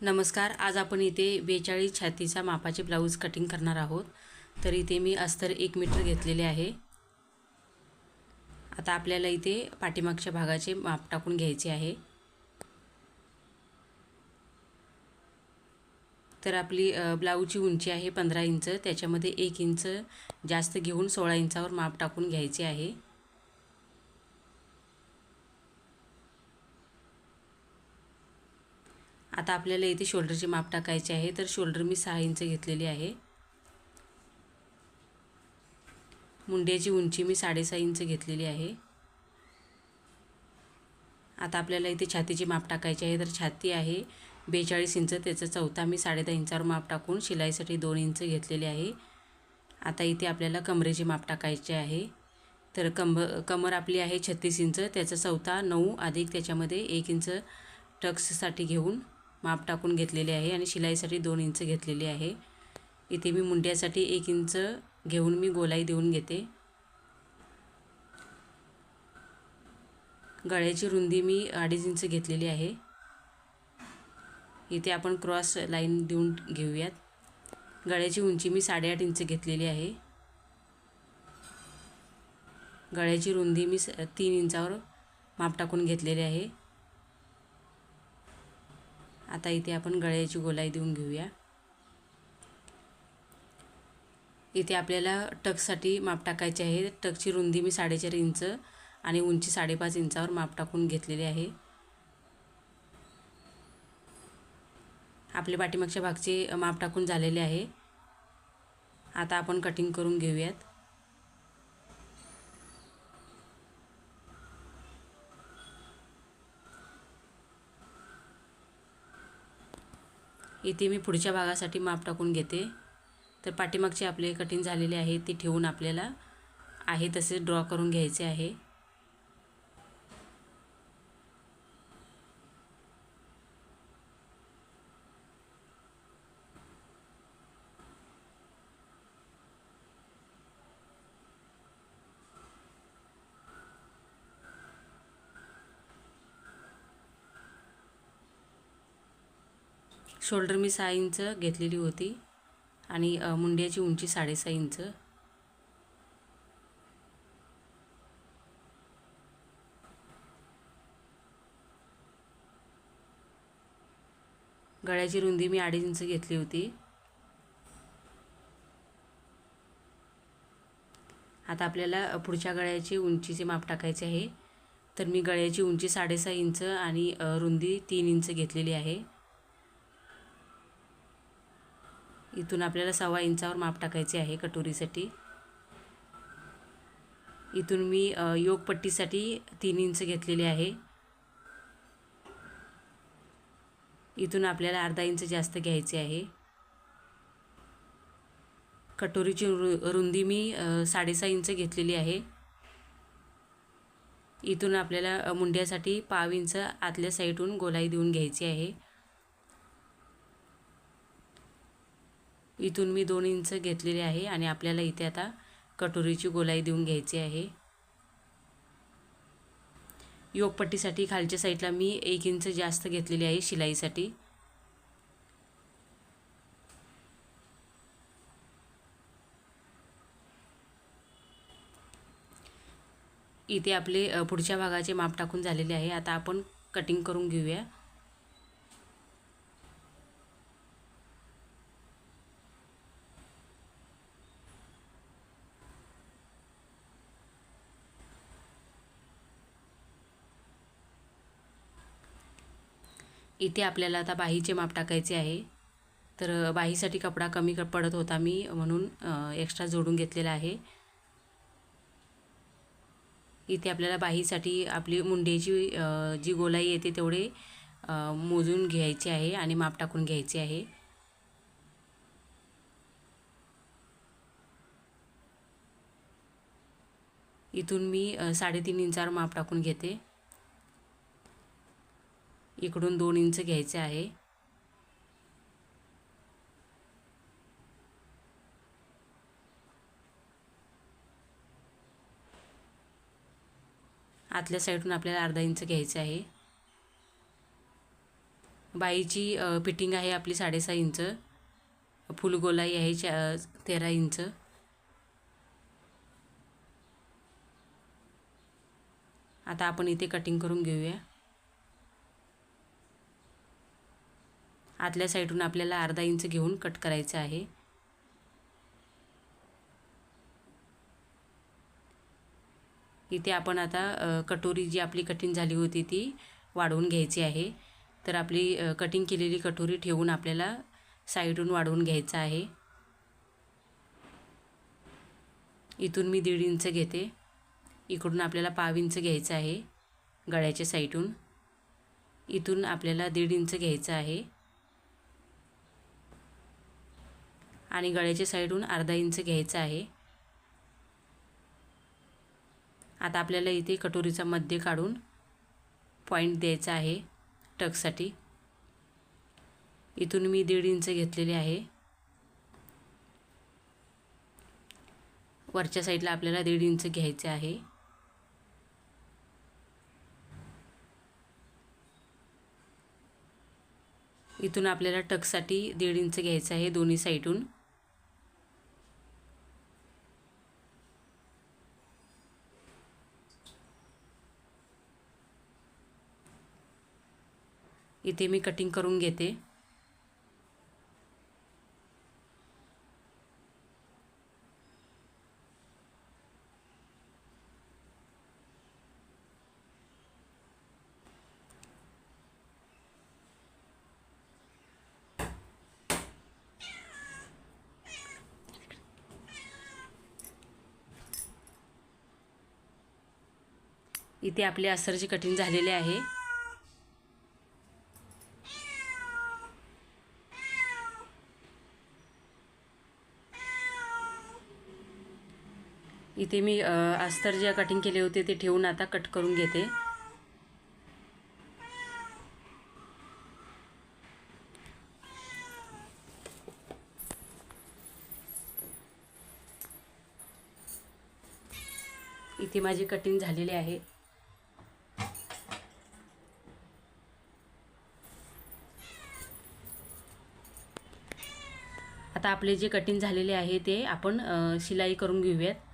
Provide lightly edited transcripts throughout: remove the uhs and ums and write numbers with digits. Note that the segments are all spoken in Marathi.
नमस्कार. आज आपण इथे 42 छातीचा मापाचे ब्लाऊज कटिंग करणार आहोत. तर इथे मी अस्तर 1 मीटर घेतलेले आहे. आता आपल्याला इथे पाठीमागच्या भागाचे माप टाकून घ्यायचे आहे. तर आपली ब्लाऊजची उंची आहे 15 इंच. त्याच्यामध्ये 1 इंच जास्त घेऊन 16 इंचावर माप टाकून घ्यायचे आहे. आता आपल्याला इथे शोल्डरचे माप टाकायचे आहे. तर शोल्डर मी 6 इंच घेतलेली आहे. मुंड्याची उंची मी 6.5 इंच घेतलेली आहे. आता आपल्याला इथे छातीचे माप टाकायचे आहे. तर छाती आहे 42 इंच, त्याचा चौथा मी 10.5 इंचावर माप टाकून शिलाईसाठी 2 इंच घेतलेले आहे. आता इथे आपल्याला कमरेचे माप टाकायचे आहे. तर कमर आपली आहे 36 इंच, त्याचा चौथा 9 अधिक त्याच्यामध्ये 1 इंच टक्ससाठी घेऊन माप टाकून घेतलेले आहे आणि शिलाईसाठी 2 इंच घेतलेले आहे. इथे मी मुंड्यासाठी 1 इंच घेऊन मी गोलाई देऊन घेते. गळ्याची रुंदी मी 2.5 इंच घेतलेली आहे. इथे आपण क्रॉस लाईन देऊन घेऊयात. गळ्याची उंची मी 8.5 इंच घेतलेली आहे. गळ्याची रुंदी मी 3 इंचावर माप टाकून घेतलेले आहे. आता इथे आपण गळ्याची गोलाई देऊन घेऊया. इथे आपल्याला टक्ससाठी माप टाकायचे आहे. टक्सची रुंदी मी 4.5 इंच आणि उंची 5.5 इंचावर माप टाकून घेतलेले आहे. आपले पाठीमागच्या भागचे माप टाकून झालेले आहे. आता आपण कटिंग करून घेऊयात. इथे मी पुढच्या भागासाठी माप टाकून घेते. तर पाठीमागचे आपले कटिंग झालेले आहे ते ठेवून आपल्याला आहे तसे ड्रॉ करून घ्यायचे आहे. शोल्डर मी 6 इंच घेतलेली होती आणि मुंड्याची उंची 6.5 इंच. गळ्याची रुंदी मी 2.5 इंच घेतली होती. आता आपल्याला पुढच्या गळ्याची उंचीचे माप टाकायचे आहे. तर मी गळ्याची उंची 6.5 इंच आणि रुंदी 3 इंच घेतलेली आहे. इथून आपल्याला 1.25 इंचावर माप टाकायचे आहे कटोरीसाठी. इथून मी योगपट्टीसाठी 3 इंच घेतलेले आहे. इथून आपल्याला अर्धा इंच जास्त घ्यायचे आहे. कटोरीची रुंदी मी 6.5 इंच घेतलेली आहे. इथून आपल्याला मुंड्यासाठी 1/2 इंच आतल्या साईडून गोलाई देऊन घ्यायची आहे. इथून मी 2 इंच घेतलेले आहे आणि आपल्याला इथे आता कटोरीची गोलाई देऊन घ्यायची आहे. योगपट्टीसाठी खालच्या साईडला मी 1 इंच जास्त घेतलेली आहे शिलाईसाठी. इथे आपले पुढच्या भागाचे माप टाकून झालेले आहे. आता आपण कटिंग करून घेऊया. इथे आपल्याला आता बाहीचे माप टाकायचे आहे. तर बाहीसाठी कपडा कमी पडत होता मी म्हणून एक्स्ट्रा जोडून घेतलेला आहे. इथे आपल्याला बाहीसाठी आपली मुंड्याची जी गोलाई येते तेवढे मोजून घ्यायचे आहे आणि माप टाकून घ्यायचे आहे. इथून मी 3.5 इंचावर माप टाकून घेते. इकडून 2 इंच घ्यायचे आहे. आतल्या साईडून आपल्याला अर्धा इंच घ्यायचं आहे. बाहीची फिटिंग आहे आपली 6.5 इंच, फुलगोलाई आहे 13 इंच. आता आपण इथे कटिंग करून घेऊया. आतल्या साईडून आपल्याला अर्धा इंच घेऊन कट करायचं आहे. इथे आपण आता कटोरी जी आपली कटिंग झाली होती ती वाढवून घ्यायची आहे. तर आपली कटिंग केलेली कटोरी ठेवून आपल्याला साईडून वाढवून घ्यायचं आहे. इथून मी 1.5 इंच घेते. इकडून आपल्याला 1/2 इंच घ्यायचं आहे गळ्याच्या साईडून. इथून आपल्याला 1.5 इंच घ्यायचं आहे आणि गळ्याच्या साईडून अर्धा इंच घ्यायचं आहे. आता आपल्याला इथे कटोरीचा मध्य काढून पॉइंट द्यायचा आहे टक्ससाठी. इथून मी 1.5 इंच घेतलेले आहे. वरच्या साईडला आपल्याला 1.5 इंच घ्यायचे आहे. इथून आपल्याला टक्ससाठी 1.5 इंच घ्यायचं आहे दोन्ही साईडून. इथे मी कटिंग करून घेते. इथे आपले अस्तरची कटिंग झालेले आहे. इथे मी अस्तर जे कटिंग केले होते ते ठेवून आता कट करून घेते. इथे माझी कटिंग झालेली आहे. आता आपले जे कटिंग झालेले आहे ते आपण शिलाई करून घेऊयात.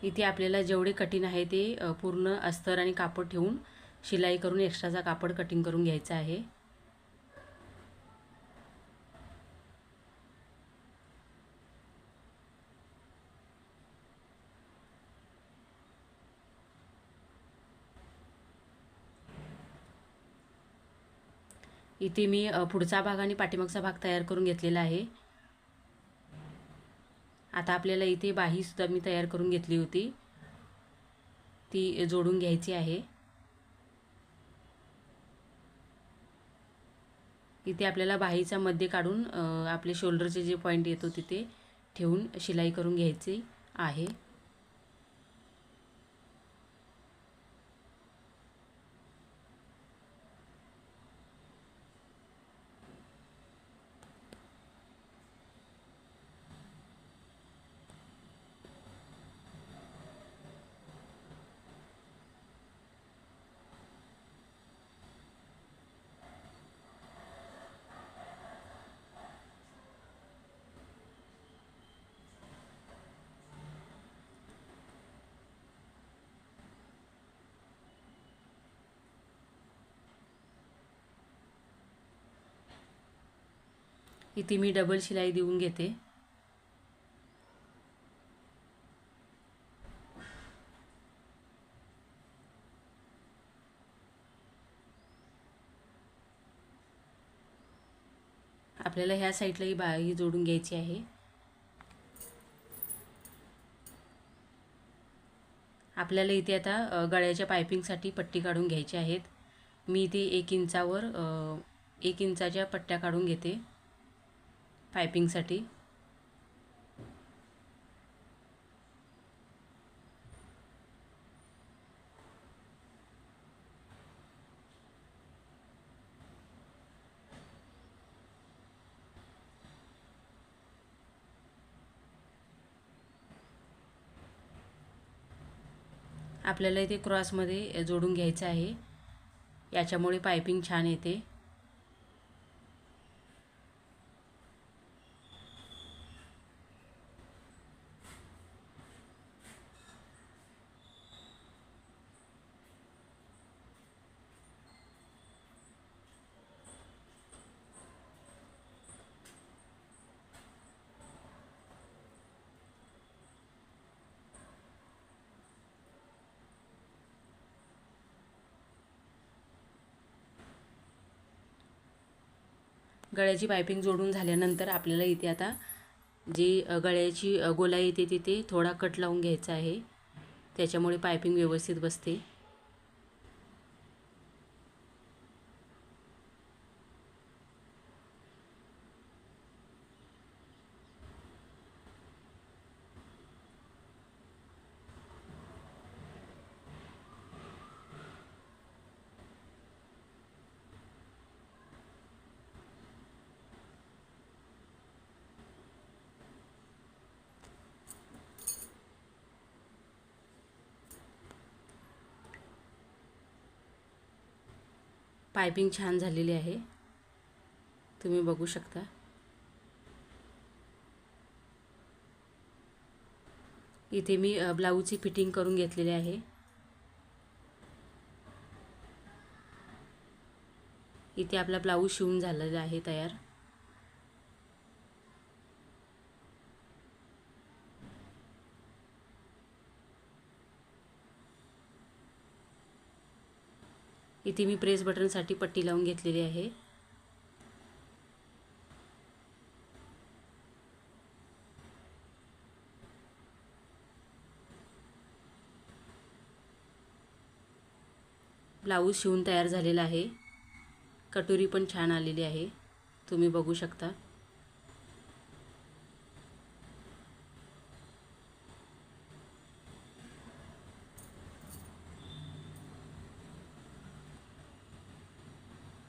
इथे आपल्याला जेवढे कटिंग आहे ते पूर्ण अस्तर आणि कापड ठेवून शिलाई करून एक्स्ट्राचा कापड कटिंग करून घ्यायचा आहे. इथे मी पुढचा भाग आणि पाठीमागचा भाग तयार करून घेतलेला आहे. आता आपल्याला इथे बाही सुद्धा मी तयार करून घेतली होती, ती जोडून घ्यायची आहे. इथे आपल्याला बाहीचा मध्य काढून आपले शोल्डरचे जे पॉइंट येतो तिथे ठेवून शिलाई करून घ्यायची आहे. इथे मी डबल शिलाई देऊन घेते. आपल्याला ह्या साईडला ही बाही जोडून घ्यायची आहे. आपल्याला इथे आता गळ्याच्या पायपिंगसाठी पट्टी काढून घ्यायची आहेत. मी इथे 1 इंचावर 1 इंचाच्या पट्ट्या काढून घेते पायपिंगसाठी. आपल्याला इथे क्रॉसमध्ये जोडून घ्यायचं आहे, याच्यामुळे पायपिंग छान येते. गळ्याची पायपिंग जोडून झाल्यानंतर आपल्याला इथे आता जी गळ्याची गोलाई येते तिथे थोडा कट लावून घ्यायचा आहे, त्याच्यामुळे पायपिंग व्यवस्थित बसते. पायपिंग छान झालेली आहे, तुम्ही बघू शकता. इथे मी ब्लाऊजची फिटिंग करून घेतलेली आहे. इथे आपला ब्लाऊज शिवून झालेला आहे तयार. इथे मी प्रेस बटनसाठी पट्टी लावून घेतलेली आहे. ब्लाऊज शिवून तयार झालेला आहे. कटोरी पण छान आलेली आहे, तुम्ही बघू शकता.